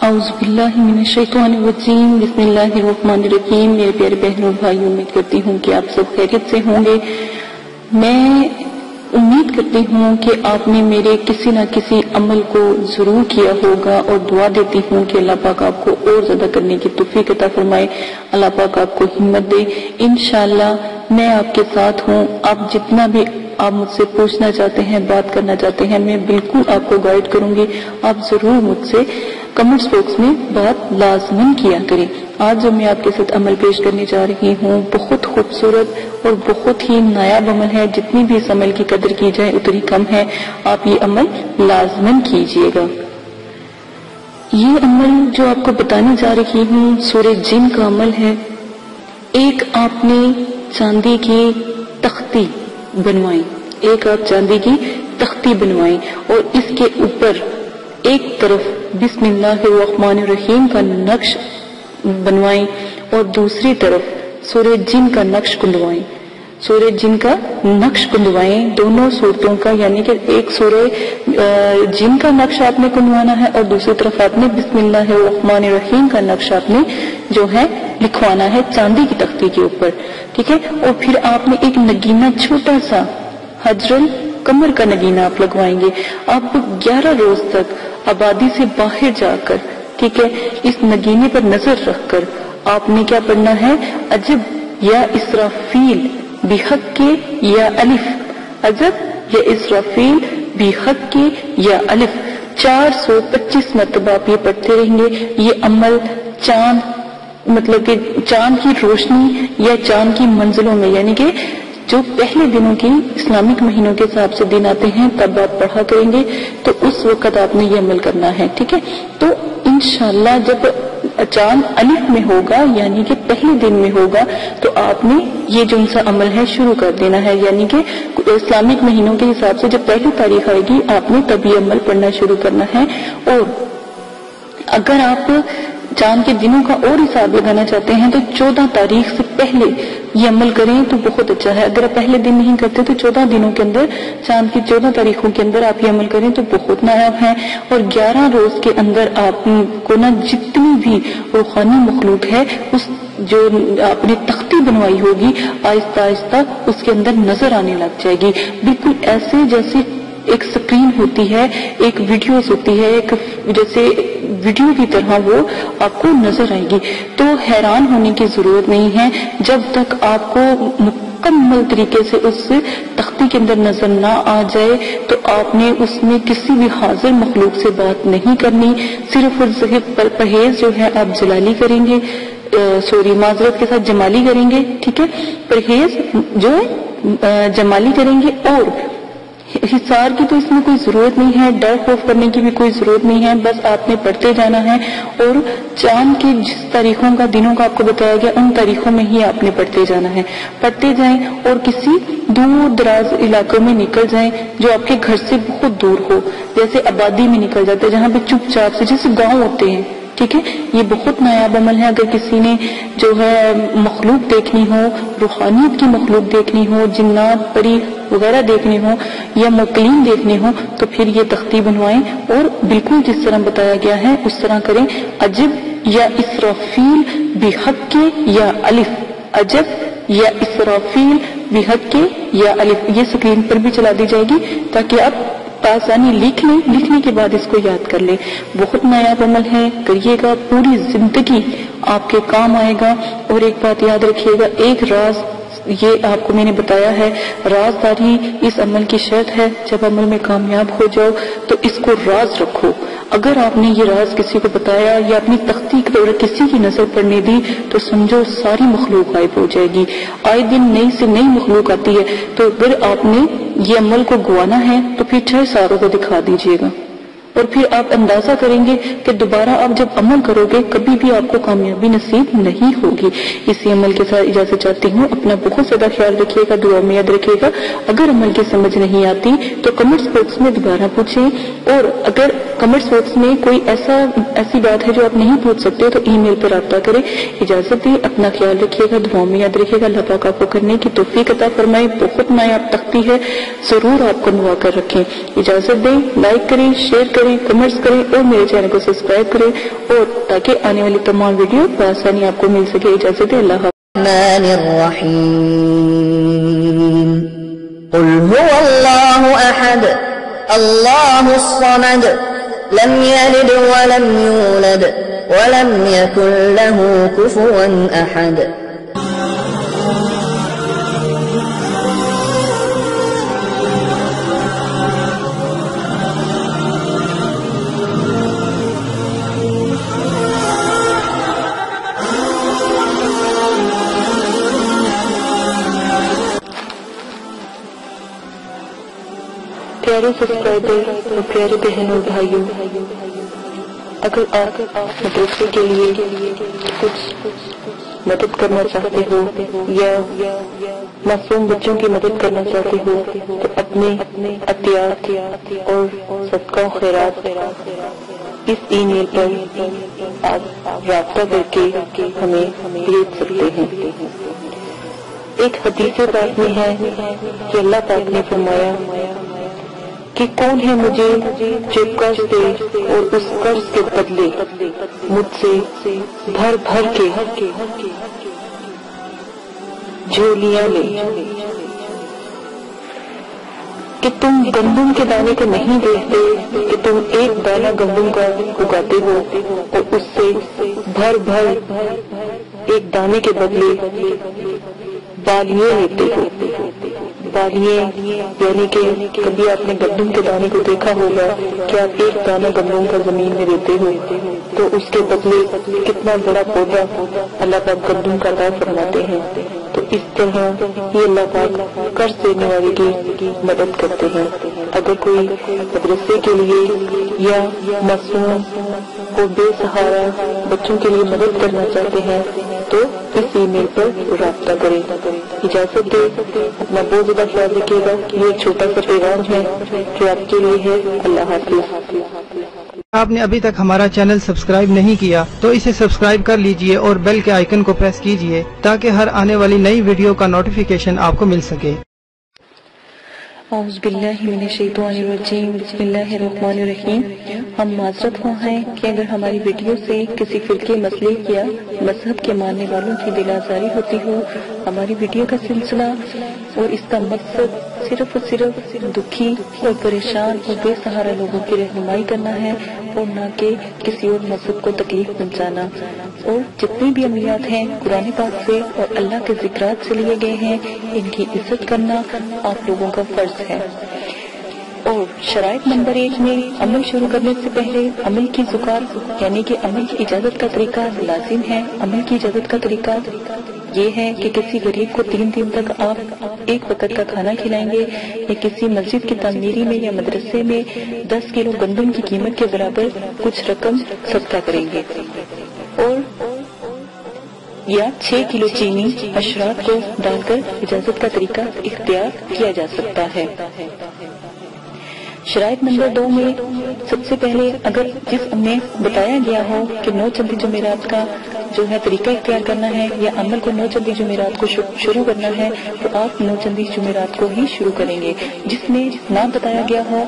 اعوذ باللہ من الشیطان الرجیم بسم اللہ الرحمن الرحیم. میرے پیارے بہنوں بھائیوں، امید کرتی ہوں کہ آپ سب خیریت سے ہوں گے. میں امید کرتی ہوں کہ آپ نے میرے کسی نہ کسی عمل کو ضرور کیا ہوگا، اور دعا دیتی ہوں کہ اللہ پاک آپ کو اور زیادہ کرنے کی توفیق عطا فرمائے، اللہ پاک آپ کو ہمت دے. انشاءاللہ میں آپ کے ساتھ ہوں. آپ جتنا بھی آپ مجھ سے پوچھنا چاہتے ہیں، بات کرنا چاہتے ہیں، میں بالکل آپ کو گائیڈ کروں گی. آپ ضرور مجھ سے کمنٹس باکس میں بات لازماً کیا کریں. آج جو میں آپ کے ساتھ عمل پیش کرنے جا رہی ہوں بہت خوبصورت اور بہت ہی نایاب عمل ہے. جتنی بھی اس عمل کی قدر کی جائے اتنی کم ہے. آپ یہ عمل لازماً کیجئے گا. یہ عمل جو آپ کو بتانے جا رہی ہوں سورہ جن کا عمل ہے. ایک آپ نے چاندی کی تختی بنوائیں، ایک آپ چاندی کی تختی بنوائیں اور اس کے اوپر ایک طرف بسم اللہ الرحمن الرحیم کا نقش بنوائیں اور دوسری طرف سورہ جن کا نقش کندوائیں. سورہ جن کا نقش کندوائیں دونوں صورتوں کا، یعنی کہ ایک سورہ جن کا نقش آپ نے کندوانا ہے اور دوسری طرف آپ نے بسم اللہ الرحمن الرحیم کا نقش آپ نے جو ہے لکھوانا ہے چاندی کی تختی کے اوپر. ٹھیک ہے. اور پھر آپ نے ایک نگینہ چھوٹا سا حجر القمر کا نگینہ آپ لگوائیں گے. آپ 11 روز تک آبادی سے باہر جا کر، ٹھیک ہے، اس نگینے پر نظر رکھ کر آپ نے کیا پڑھنا ہے؟ عجب یا اسرافیل بحق کے یا الف، عجب یا اسرافیل بحق کے یا الف. 425 مرتبہ آپ یہ پڑھتے رہیں گے. یہ عمل چاند، مطلب کہ چاند کی روشنی یا چاند کی منزلوں میں، یعنی کہ جو پہلے دنوں کی اسلامک مہینوں کے حساب سے دن آتے ہیں تب آپ پڑھا کریں گے، تو اس وقت آپ نے یہ عمل کرنا ہے. ٹھیک ہے. تو انشاءاللہ جب چاند الف میں ہوگا یعنی کہ پہلے دن میں ہوگا تو آپ نے یہ جو سا عمل ہے شروع کر دینا ہے. یعنی کہ اسلامک مہینوں کے حساب سے جب پہلی تاریخ آئے گی آپ نے تب یہ عمل پڑھنا شروع کرنا ہے. اور اگر آپ چاند کے دنوں کا اور حساب لگانا چاہتے ہیں تو 14 تاریخ سے پہلے یہ عمل کریں تو بہت اچھا ہے. اگر آپ پہلے دن نہیں کرتے تو 14 دنوں کے اندر، چاند کی 14 تاریخوں کے اندر آپ یہ عمل کریں تو بہت نایاب ہے. اور 11 روز کے اندر آپ کو نا جتنی بھی روحانی مخلوق ہے اس جو آپ نے تختی بنوائی ہوگی آہستہ آہستہ اس کے اندر نظر آنے لگ جائے گی. بالکل ایسے جیسے ایک سکرین ہوتی ہے، ایک ویڈیوز ہوتی ہے، ایک جیسے ویڈیو کی طرح وہ آپ کو نظر آئے گی. تو حیران ہونے کی ضرورت نہیں ہے. جب تک آپ کو مکمل طریقے سے اس تختی کے اندر نظر نہ آ جائے تو آپ نے اس میں کسی بھی حاضر مخلوق سے بات نہیں کرنی. صرف اور صرف پرہیز جو ہے آپ جلالی کریں گے، معذرت کے ساتھ جمالی کریں گے. ٹھیک ہے. پرہیز جو ہے جمالی کریں گے. اور حصار کی تو اس میں کوئی ضرورت نہیں ہے، ڈر خوف کرنے کی بھی کوئی ضرورت نہیں ہے. بس آپ نے پڑھتے جانا ہے اور چاند کی جس تاریخوں کا، دنوں کا آپ کو بتایا گیا ان تاریخوں میں ہی آپ نے پڑھتے جانا ہے. پڑھتے جائیں اور کسی دور دراز علاقوں میں نکل جائیں جو آپ کے گھر سے بہت دور ہو. جیسے آبادی میں نکل جاتے جہاں پہ چپ چاپ سے، جیسے گاؤں ہوتے ہیں. ٹھیک ہے. یہ بہت نایاب عمل ہے. اگر کسی نے جو ہے مخلوق دیکھنی ہو، روحانیت کی مخلوق دیکھنی ہو، جنات پری وغیرہ دیکھنی ہو یا مقلین دیکھنے ہو تو پھر یہ تختی بنوائیں اور بالکل جس طرح بتایا گیا ہے اس طرح کریں. عجب یا اسرافیل بحق کے یا الف، عجب یا اسرافیل بحق کے یا الف. یہ سکرین پر بھی چلا دی جائے گی تاکہ آپ آسانی لکھ لیں، لکھنے کے بعد اس کو یاد کر لیں. بہت نایاب عمل ہے، کریے گا، پوری زندگی آپ کے کام آئے گا. اور ایک بات یاد رکھیے گا، ایک راز یہ آپ کو میں نے بتایا ہے، رازداری اس عمل کی شرط ہے. جب عمل میں کامیاب ہو جاؤ تو اس کو راز رکھو. اگر آپ نے یہ راز کسی کو بتایا یا اپنی تختی پر کسی کی نظر پڑنے دی تو سمجھو ساری مخلوق غائب ہو جائے گی. آئے دن نئی سے نئی مخلوق آتی ہے. تو اگر آپ نے یہ عمل کو گوانا ہے تو پھر 6 ساروں کو دکھا دیجیے گا اور پھر آپ اندازہ کریں گے کہ دوبارہ آپ جب عمل کرو گے کبھی بھی آپ کو کامیابی نصیب نہیں ہوگی. اسی عمل کے ساتھ اجازت چاہتی ہوں. اپنا بہت زیادہ خیال رکھیے گا، دعا میں یاد رکھیے گا. اگر عمل کی سمجھ نہیں آتی تو کمنٹس باکس میں دوبارہ پوچھیں، اور اگر کمنٹس باکس میں کوئی ایسی بات ہے جو آپ نہیں پوچھ سکتے تو ای میل پر رابطہ کریں. اجازت دیں. اپنا خیال رکھیے گا، دعا میں یاد رکھیے گا. اللہ پاک آپ کو کرنے کی توفیق عطا فرمائے. بہت نایاب تختی ہے، ضرور آپ کو نوا کر رکھیں. اجازت دیں. لائک کریں، شیئر کریں. کریں, کمنٹس کریں اور میرے چینل کو سبسکرائب کریں, اور تاکہ آنے والی تمام ویڈیو بآسانی آپ کو مل سکے. اجازت ہے, اللہ حافظ. الرحمن الرحیم قل هو اللہ احد اللہ الصمد لم یلد ولم یولد ولم یکن له کفوا احد. پیارے سبسکرائبر اور پیارے بہن اور بھائیوں, اگر آپ مدرسے کے لیے کچھ مدد کرنا چاہتے ہو یا معصوم بچوں کی مدد کرنا چاہتے ہو تو اپنے عطیات اور صدقہ و خیرات اس ای میل پر آپ رابطہ کر کے ہمیں بھیج سکتے ہیں. ایک حدیث پاک میں ہے کہ اللہ پاک نے فرمایا کہ کون ہے مجھے جو قرض دے اور اس قرض کے بدلے مجھ سے بھر بھر کے جھولیاں لے. کہ تم گندم کے دانے کو نہیں دیکھتے کہ تم ایک دانہ گندم کا اگاتے ہو اور اس سے بھر بھر ایک دانے کے بدلے بالیاں لیتے ہو. بالیاں یعنی کہ کبھی آپ نے گندم کے دانے کو دیکھا ہوگا کہ آپ ایک دانہ گندم کا زمین میں دیتے ہو تو اس کے بدلے کتنا بڑا پودا اللہ پاک گندم کا عطا فرماتے ہیں. تو اس طرح یہ اللہ پاک قرض دینے والے کی مدد کرتے ہیں. اگر کوئی مدرسے کے لیے یا معصوم کو بے سہارا بچوں کے لیے مدد کرنا چاہتے ہیں تو اس ای میل پر رابطہ کریں. اجازت دے, اپنا بہت زیادہ خیال رکھیے گا. یہ ایک چھوٹا سا پیغام ہے جو آپ کے لیے ہے. اللہ حافظ. آپ نے ابھی تک ہمارا چینل سبسکرائب نہیں کیا تو اسے سبسکرائب کر لیجئے اور بیل کے آئیکن کو پریس کیجئے تاکہ ہر آنے والی نئی ویڈیو کا نوٹیفیکیشن آپ کو مل سکے. اعوذ باللہ من الشیطان الرجیم, بسم اللہ الرحمن الرحیم. ہم معذرت خواہ ہیں کہ اگر ہماری ویڈیو سے کسی فرقے, مسلک یا مذہب کے ماننے والوں کی دل آزاری ہوتی ہو. ہماری ویڈیو کا سلسلہ اور اس کا مقصد صرف اور صرف دکھی اور پریشان اور بے سہارا لوگوں کی رہنمائی کرنا ہے اور نہ کہ کسی اور مذہب کو تکلیف پہنچانا. اور جتنے بھی عملیات ہیں قرآن پاک سے اور اللہ کے ذکرات سے لیے گئے ہیں, ان کی عزت کرنا آپ لوگوں کا فرض ہے. اور شرائط نمبر 1 میں عمل شروع کرنے سے پہلے عمل کی ذکر یعنی کہ عمل کی اجازت کا طریقہ لازم ہے. عمل کی اجازت کا طریقہ یہ ہے کہ کسی غریب کو 3 دن تک آپ ایک وقت کا کھانا کھلائیں گے, یا کسی مسجد کی تعمیری میں یا مدرسے میں 10 کلو گندم کی قیمت کے برابر کچھ رقم صدقہ کریں گے, اور یا 6 کلو چینی اشراف کو ڈال کر اجازت کا طریقہ اختیار کیا جا سکتا ہے. شرائط نمبر 2 میں سب سے پہلے اگر جس میں بتایا گیا ہو کہ 9 چندی جمعرات کا جو ہے طریقہ اختیار کرنا ہے یا عمل کو 9 چندی جمعرات کو شروع کرنا ہے تو آپ 9 چندی جمعرات کو ہی شروع کریں گے. جس میں نہ بتایا گیا ہو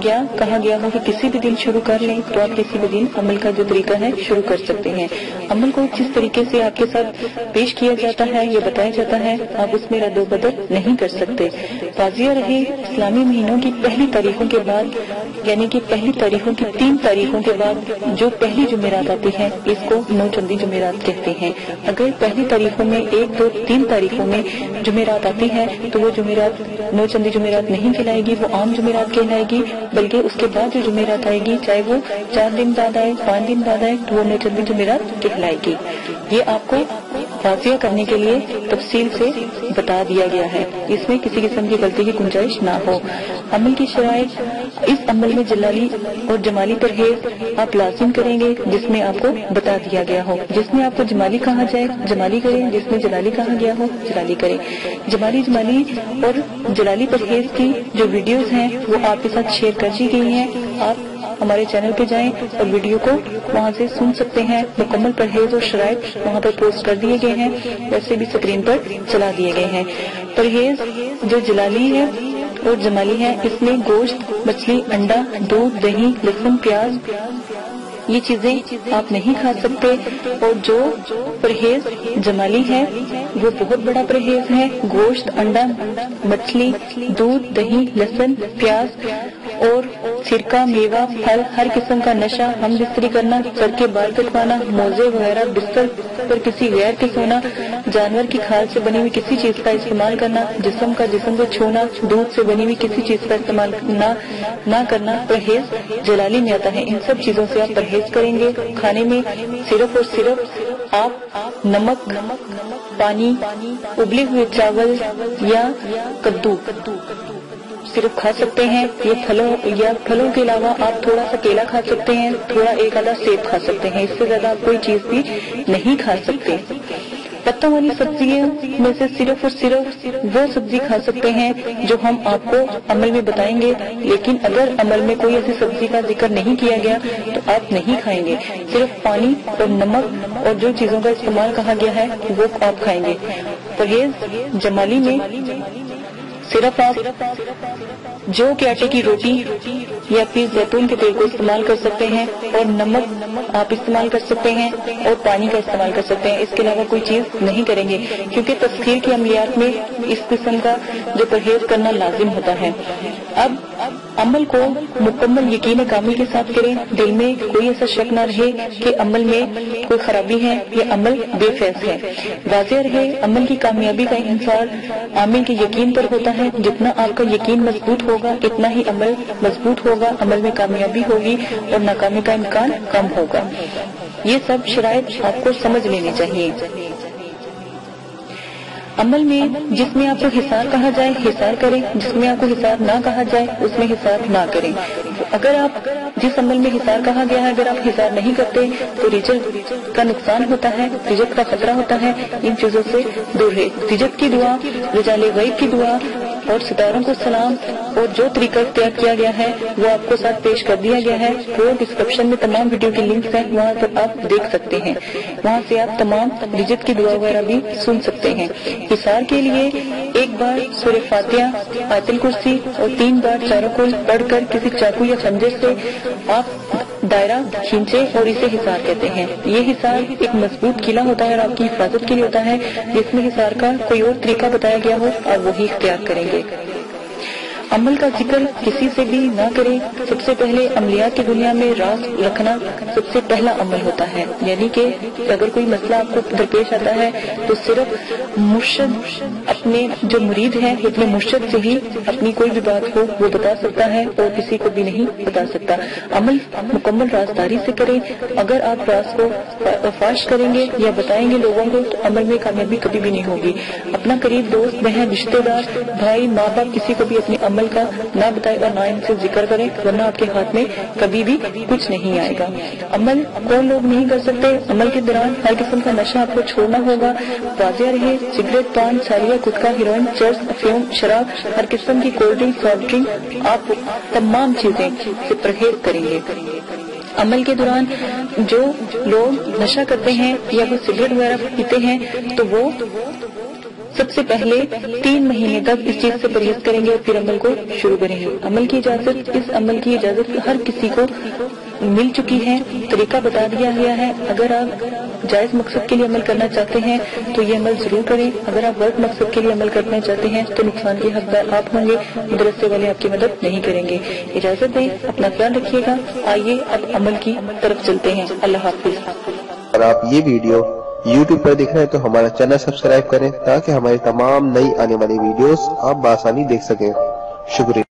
یا کہا گیا ہو کہ کسی بھی دن شروع کر لیں تو آپ کسی بھی دن عمل کا جو طریقہ ہے شروع کر سکتے ہیں. عمل کو جس طریقے سے آپ کے ساتھ پیش کیا جاتا ہے یا بتایا جاتا ہے آپ اس میں رد و بدل نہیں کر سکتے. واضح رہے, اسلامی مہینوں کی پہلی تاریخوں کے بعد یعنی کہ پہلی تاریخوں کی 3 تاریخوں کے بعد جو پہلی جمعرات آتی ہے اس کو 9 چندی جمعرات کہتے ہیں. اگر پہلی تاریخوں میں 1, 2, 3 تاریخوں میں جمعرات آتی ہے تو وہ جمعرات 9 چندی جمعرات نہیں کہلائے گی, وہ عام جمعرات کہلائے گی. بلکہ اس کے بعد جو جمعرات آئے گی چاہے وہ 4 دن بعد آئے, 5 دن بعد آئے تو وہ 9 چندی جمعرات کہلائے گی. یہ آپ کو واضح کرنے کے لیے تفصیل سے بتا دیا گیا ہے, اس میں کسی قسم کی غلطی کی گنجائش نہ ہو. عمل کی شرائط, اس عمل میں جلالی اور جمالی پرہیز آپ لازم کریں گے جس میں آپ کو بتا دیا گیا ہو. جس میں آپ کو جمالی کہا جائے جمالی کریں, جس میں جلالی کہا گیا ہو جلالی کریں. جمالی اور جلالی پرہیز کی جو ویڈیوز ہیں وہ آپ کے ساتھ شیئر کر دی گئی ہیں. آپ ہمارے چینل پہ جائیں اور ویڈیو کو وہاں سے سن سکتے ہیں. مکمل پرہیز اور شرائط وہاں پر پوسٹ کر دیے گئے ہیں, ویسے بھی اسکرین پر چلا دیے گئے ہیں. پرہیز جو جلالی ہے اور جمالی ہے، اس میں گوشت، مچھلی، انڈا، دودھ، دہی، لہسن، پیاز، یہ چیزیں آپ نہیں کھا سکتے۔ اور جو پرہیز جمالی ہے وہ بہت بڑا پرہیز ہے، گوشت، انڈا، مچھلی، دودھ، دہی، لہسن، پیاز اور سرکہ، میوہ، پھل، ہر قسم کا نشہ، ہم بستری کرنا، سر کے بال کٹوانا، موزے وغیرہ، بستر پر کسی غیر کے سونا، جانور کی کھال سے بنی ہوئی کسی چیز کا استعمال کرنا، جسم کو چھونا، دودھ سے بنی ہوئی کسی چیز کا استعمال نہ کرنا پرہیز جلالی میں آتا ہے۔ ان سب چیزوں سے آپ پرہیز کریں گے۔ کھانے میں صرف اور صرف آپ نمک، پانی، ابلے ہوئے چاول یا کدو صرف کھا سکتے ہیں۔ یہ پھلوں کے علاوہ آپ تھوڑا سا کیلا کھا سکتے ہیں، تھوڑا ایک آدھا سیب کھا سکتے ہیں، اس سے زیادہ آپ کوئی چیز بھی نہیں کھا سکتے۔ پتوں والی سبزیوں میں سے صرف اور صرف وہ سبزی کھا سکتے ہیں جو ہم آپ کو عمل میں بتائیں گے، لیکن اگر عمل میں کوئی ایسی سبزی کا ذکر نہیں کیا گیا تو آپ نہیں کھائیں گے۔ صرف پانی اور نمک اور جو چیزوں کا استعمال کہا گیا ہے وہ آپ کھائیں گے۔ پرہیز جمالی میں صرف آپ جو کہ آٹے کی روٹی یا پھر زیتون کے تیل کو استعمال کر سکتے ہیں، اور نمک آپ استعمال کر سکتے ہیں، اور پانی کا استعمال کر سکتے ہیں۔ اس کے علاوہ کوئی چیز نہیں کریں گے، کیونکہ تسخیر کی عملیات میں اس قسم کا جو پرہیز کرنا لازم ہوتا ہے۔ اب عمل کو مکمل یقین کامل کے ساتھ کریں، دل میں کوئی ایسا شک نہ رہے کہ عمل میں کوئی خرابی ہے یا عمل بے فیض ہے۔ واضح رہے عمل کی کامیابی کا انحصار عامل کے یقین پر ہوتا ہے۔ جتنا آپ کا یقین مضبوط ہوگا اتنا ہی عمل مضبوط ہوگا، عمل میں کامیابی ہوگی اور ناکامی کا امکان کم ہوگا۔ یہ سب شرائط آپ کو سمجھ لینی چاہیے۔ عمل میں جس میں آپ کو حصار کہا جائے حصار کریں، جس میں آپ کو حصار نہ کہا جائے اس میں حصار نہ کریں۔ اگر آپ جس عمل میں حصار کہا گیا ہے اگر آپ حصار نہیں کرتے تو رزق کا نقصان ہوتا ہے، رزق کا خطرہ ہوتا ہے۔ ان چیزوں سے دور ہے۔ رزق کی دعا، رجال غیب کی دعا اور ستاروں کو سلام اور جو طریقہ اختیار کیا گیا ہے وہ آپ کو ساتھ پیش کر دیا گیا ہے۔ وہ ڈسکرپشن میں تمام ویڈیو کے لنکس ہیں، وہاں پر آپ دیکھ سکتے ہیں، وہاں سے آپ تمام رزق کی دعا وغیرہ بھی سن سکتے ہیں۔ حصار کے لیے ایک بار سورہ فاتحہ، آیت الکرسی اور 3 بار چاروں کل پڑھ کر کسی چاقو یا خنجر سے آپ دائرہ کھینچے اور اسے حصار کہتے ہیں۔ یہ حصار ایک مضبوط قلعہ ہوتا ہے اور آپ کی حفاظت کے لیے ہوتا ہے۔ جس میں حصار کا کوئی اور طریقہ بتایا گیا ہو اور وہی اختیار کریں گے۔ عمل کا ذکر کسی سے بھی نہ کریں۔ سب سے پہلے عملیات کی دنیا میں راز رکھنا سب سے پہلا عمل ہوتا ہے، یعنی کہ اگر کوئی مسئلہ آپ کو درپیش آتا ہے تو صرف مرشد اپنے جو مرید ہے اپنے مرشد سے ہی اپنی کوئی بھی بات ہو وہ بتا سکتا ہے اور کسی کو بھی نہیں بتا سکتا۔ عمل مکمل رازداری سے کریں۔ اگر آپ راز کو فاش کریں گے یا بتائیں گے لوگوں کو تو عمل میں کامیابی کبھی بھی نہیں ہوگی۔ اپنا قریب دوست، بہن، رشتے دار، بھائی، ماں باپ کسی کو بھی اپنے عمل کا نہ بتائے اور نہ ان سے ذکر کرے، ورنہ آپ کے ہاتھ میں کبھی بھی کچھ نہیں آئے گا۔ عمل کون لوگ نہیں کر سکتے؟ عمل کے دوران ہر قسم کا نشہ آپ کو چھوڑنا ہوگا۔ واضح رہے سگریٹ، پان، سالیہ، گٹکا، ہیروئن، چرس، افیون، شراب، ہر قسم کی کولڈ ڈرنک، سافٹ ڈرنک، آپ تمام چیزیں سے پرہیز کریں گے۔ عمل کے دوران جو لوگ نشہ کرتے ہیں یا وہ سگریٹ وغیرہ پیتے ہیں تو وہ سب سے پہلے 3 مہینے تک اس چیز سے پرہیز کریں گے اور پھر عمل کو شروع کریں گے۔ عمل کی اجازت، اس عمل کی اجازت ہر کسی کو مل چکی ہے، طریقہ بتا دیا گیا ہے۔ اگر آپ جائز مقصد کے لیے عمل کرنا چاہتے ہیں تو یہ عمل ضرور کریں۔ اگر آپ غلط مقصد کے لیے عمل کرنا چاہتے ہیں تو نقصان کے حقدار آپ ہوں گے، مدرسے والے آپ کی مدد نہیں کریں گے۔ اجازت دیں، اپنا خیال رکھیے گا۔ آئیے اب عمل کی طرف چلتے ہیں۔ اللہ حافظ۔ اگر آپ یہ ویڈیو YouTube پر دیکھ رہے ہیں تو ہمارا چینل سبسکرائب کریں تاکہ ہماری تمام نئی آنے والی ویڈیوز آپ بآسانی دیکھ سکیں۔ شکریہ۔